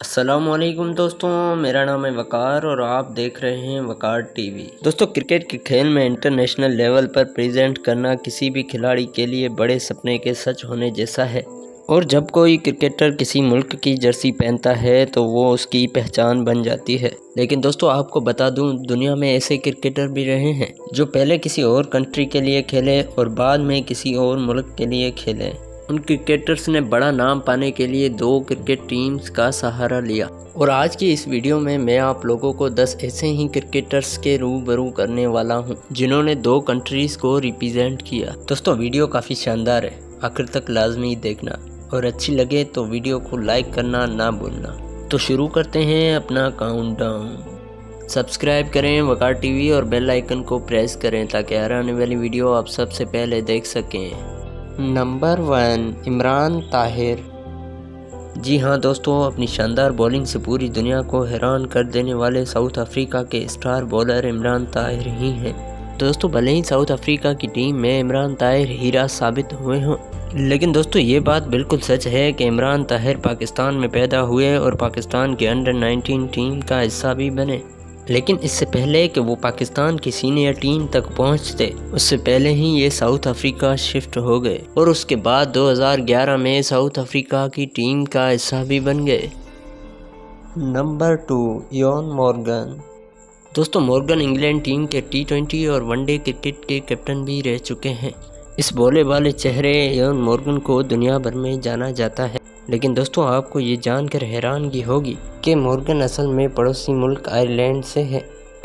अस्सलामुअलैकुम दोस्तों, मेरा नाम है वकार और आप देख रहे हैं वकार टीवी। दोस्तों, क्रिकेट के खेल में इंटरनेशनल लेवल पर प्रेजेंट करना किसी भी खिलाड़ी के लिए बड़े सपने के सच होने जैसा है। और जब कोई क्रिकेटर किसी मुल्क की जर्सी पहनता है तो वो उसकी पहचान बन जाती है। लेकिन दोस्तों, आपको बता दूं, दुनिया में ऐसे क्रिकेटर भी रहे हैं जो पहले किसी और कंट्री के लिए खेले और बाद में किसी और मुल्क के लिए खेले। उन क्रिकेटर्स ने बड़ा नाम पाने के लिए 2 क्रिकेट टीम्स का सहारा लिया। और आज की इस वीडियो में मैं आप लोगों को 10 ऐसे ही क्रिकेटर्स के रूबरू करने वाला हूं जिन्होंने 2 कंट्रीज को रिप्रेजेंट किया। दोस्तों, वीडियो काफ़ी शानदार है, आखिर तक लाजमी देखना और अच्छी लगे तो वीडियो को लाइक करना ना भूलना। तो शुरू करते हैं अपना काउंटडाउन। सब्सक्राइब करें वकार टीवी और बेल आइकन को प्रेस करें ताकि हर आने वाली वीडियो आप सबसे पहले देख सकें। नंबर 1, इमरान ताहिर। जी हाँ दोस्तों, अपनी शानदार बॉलिंग से पूरी दुनिया को हैरान कर देने वाले साउथ अफ्रीका के स्टार बॉलर इमरान ताहिर ही हैं। दोस्तों, भले ही साउथ अफ्रीका की टीम में इमरान ताहिर हीरा साबित हुए हों, लेकिन दोस्तों ये बात बिल्कुल सच है कि इमरान ताहिर पाकिस्तान में पैदा हुए और पाकिस्तान के अंडर 19 टीम का हिस्सा भी बने। लेकिन इससे पहले कि वो पाकिस्तान की सीनियर टीम तक पहुंचते, उससे पहले ही ये साउथ अफ्रीका शिफ्ट हो गए और उसके बाद 2011 में साउथ अफ्रीका की टीम का हिस्सा भी बन गए। Number 2, Ian Morgan. दोस्तों, मॉर्गन इंग्लैंड टीम के T20 और वनडे क्रिकेट के कैप्टन भी रह चुके हैं। इस भोले वाले चेहरे इयान मॉर्गन को दुनिया भर में जाना जाता है। लेकिन दोस्तों, आपको ये जानकर हैरानगी होगी कि मॉर्गन असल में पड़ोसी मुल्क आयरलैंड से है।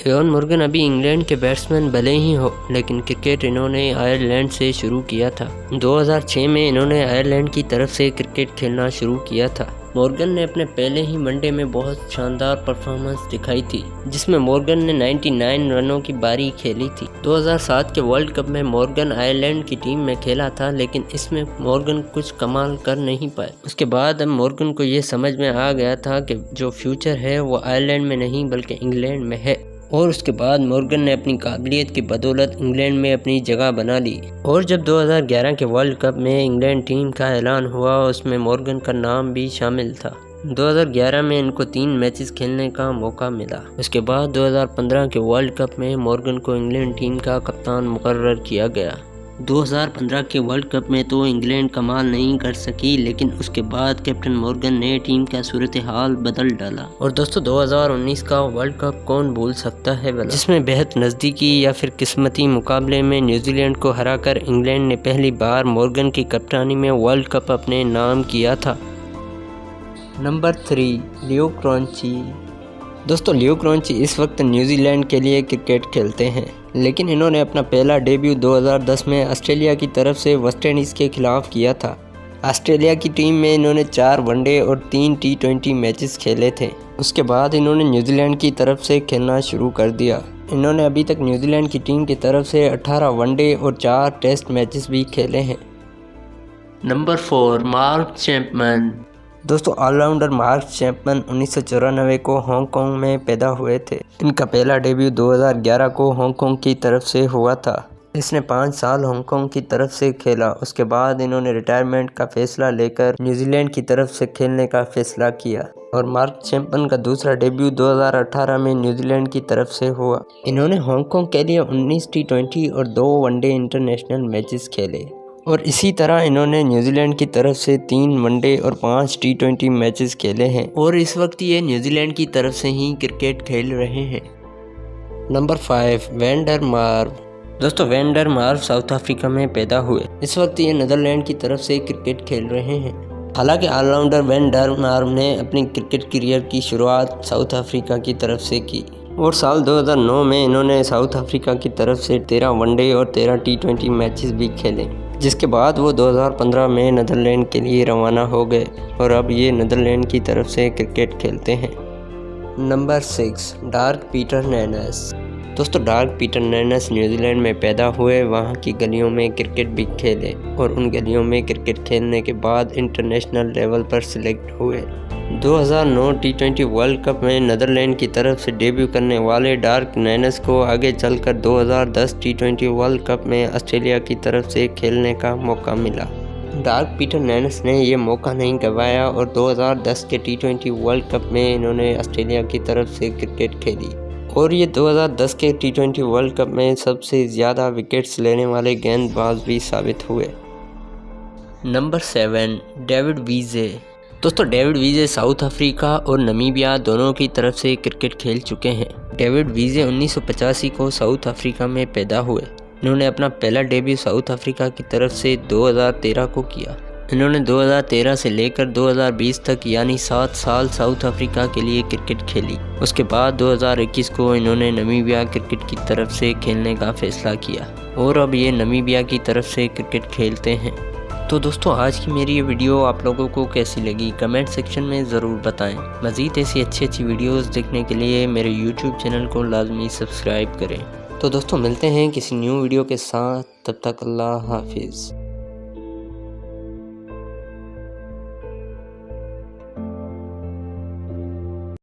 इयान मॉर्गन अभी इंग्लैंड के बैट्समैन भले ही हो, लेकिन क्रिकेट इन्होंने आयरलैंड से शुरू किया था। 2006 में इन्होंने आयरलैंड की तरफ से क्रिकेट खेलना शुरू किया था। मॉर्गन ने अपने पहले ही वनडे में बहुत शानदार परफॉर्मेंस दिखाई थी, जिसमें मॉर्गन ने 99 रनों की बारी खेली थी। 2007 के वर्ल्ड कप में मॉर्गन आयरलैंड की टीम में खेला था, लेकिन इसमें मॉर्गन कुछ कमाल कर नहीं पाए। उसके बाद अब मॉर्गन को ये समझ में आ गया था कि जो फ्यूचर है वो आयरलैंड में नहीं बल्कि इंग्लैंड में है। और उसके बाद मॉर्गन ने अपनी काबिलियत की बदौलत इंग्लैंड में अपनी जगह बना ली। और जब 2011 के वर्ल्ड कप में इंग्लैंड टीम का ऐलान हुआ, उसमें मॉर्गन का नाम भी शामिल था। 2011 में इनको 3 मैचेस खेलने का मौका मिला। उसके बाद 2015 के वर्ल्ड कप में मॉर्गन को इंग्लैंड टीम का कप्तान मुकर्रर किया गया। 2015 के वर्ल्ड कप में तो इंग्लैंड कमाल नहीं कर सकी, लेकिन उसके बाद कैप्टन मॉर्गन ने टीम का सूरत हाल बदल डाला। और दोस्तों, 2019 का वर्ल्ड कप कौन भूल सकता है भला, जिसमें बेहद नज़दीकी या फिर किस्मती मुकाबले में न्यूजीलैंड को हराकर इंग्लैंड ने पहली बार मॉर्गन की कप्तानी में वर्ल्ड कप अपने नाम किया था। नंबर 3, लियो क्रॉन्ची। दोस्तों, लियो क्रॉन्ची इस वक्त न्यूजीलैंड के लिए क्रिकेट खेलते हैं, लेकिन इन्होंने अपना पहला डेब्यू 2010 में ऑस्ट्रेलिया की तरफ से वेस्ट इंडीज़ के खिलाफ किया था। ऑस्ट्रेलिया की टीम में इन्होंने 4 वनडे और 3 T20 मैचेस खेले थे। उसके बाद इन्होंने न्यूजीलैंड की तरफ से खेलना शुरू कर दिया। इन्होंने अभी तक न्यूजीलैंड की टीम की तरफ से 18 वनडे और 4 टेस्ट मैचेस भी खेले हैं। Number 4, mark Chapman. दोस्तों, ऑलराउंडर मार्क चैपमैन 1994 को हांगकांग में पैदा हुए थे। इनका पहला डेब्यू 2011 को हांगकांग की तरफ से हुआ था। इसने 5 साल हांगकांग की तरफ से खेला। उसके बाद इन्होंने रिटायरमेंट का फैसला लेकर न्यूजीलैंड की तरफ से खेलने का फैसला किया और मार्क चैपमैन का दूसरा डेब्यू 2018 में न्यूजीलैंड की तरफ से हुआ। इन्होंने हांगकांग के लिए 19 T20 और 2 वनडे इंटरनेशनल मैचेस खेले और इसी तरह इन्होंने न्यूजीलैंड की तरफ से 3 वनडे और 5 T20 मैचेस खेले हैं और इस वक्त ये न्यूजीलैंड की तरफ से ही क्रिकेट खेल रहे हैं। Number 5, van der मार्व। दोस्तों, वैन डर मार्व साउथ अफ्रीका में पैदा हुए। इस वक्त ये नीदरलैंड की तरफ से क्रिकेट खेल रहे हैं। हालांकि ऑलराउंडर वैन डर मार्व ने अपनी क्रिकेट करियर की शुरुआत साउथ अफ्रीका की तरफ से की और साल 2009 में इन्होंने साउथ अफ्रीका की तरफ से 13 वनडे और 13 T20 मैचेस भी खेले, जिसके बाद वो 2015 में नीदरलैंड के लिए रवाना हो गए और अब ये नीदरलैंड की तरफ से क्रिकेट खेलते हैं। Number 6, Dirk Peter Nannes. दोस्तों, डार्क पीटर नैनस न्यूजीलैंड में पैदा हुए, वहाँ की गलियों में क्रिकेट भी खेले और उन गलियों में क्रिकेट खेलने के बाद इंटरनेशनल लेवल पर सिलेक्ट हुए। 2009 T20 वर्ल्ड कप में नीदरलैंड की तरफ से डेब्यू करने वाले डार्क नैनस को आगे चलकर 2010 T20 वर्ल्ड कप में ऑस्ट्रेलिया की तरफ से खेलने का मौका मिला। डार्क पीटर नैनस ने ये मौका नहीं गंवाया और 2010 के T20 वर्ल्ड कप में इन्होंने ऑस्ट्रेलिया की तरफ से क्रिकेट खेली और ये 2010 के T20 वर्ल्ड कप में सबसे ज़्यादा विकेट्स लेने वाले गेंदबाज भी साबित हुए। Number 7, David Wiese. दोस्तों डेविड विजे साउथ अफ्रीका और नमीबिया दोनों की तरफ से क्रिकेट खेल चुके हैं। डेविड विजे 1985 को साउथ अफ्रीका में पैदा हुए। इन्होंने अपना पहला डेब्यू साउथ अफ्रीका की तरफ से 2013 को किया। इन्होंने 2013 से लेकर 2020 तक यानी 7 साल साउथ अफ्रीका के लिए क्रिकेट खेली। उसके बाद 2021 को इन्होंने नमीबिया क्रिकेट की तरफ से खेलने का फैसला किया और अब ये नमीबिया की तरफ से क्रिकेट खेलते हैं। तो दोस्तों आज की मेरी ये वीडियो आप लोगों को कैसी लगी कमेंट सेक्शन में ज़रूर बताएं। मज़ीद ऐसी अच्छी वीडियोस देखने के लिए मेरे यूट्यूब चैनल को लाजमी सब्सक्राइब करें। तो दोस्तों मिलते हैं किसी न्यू वीडियो के साथ, तब तक अल्लाह हाफिज़।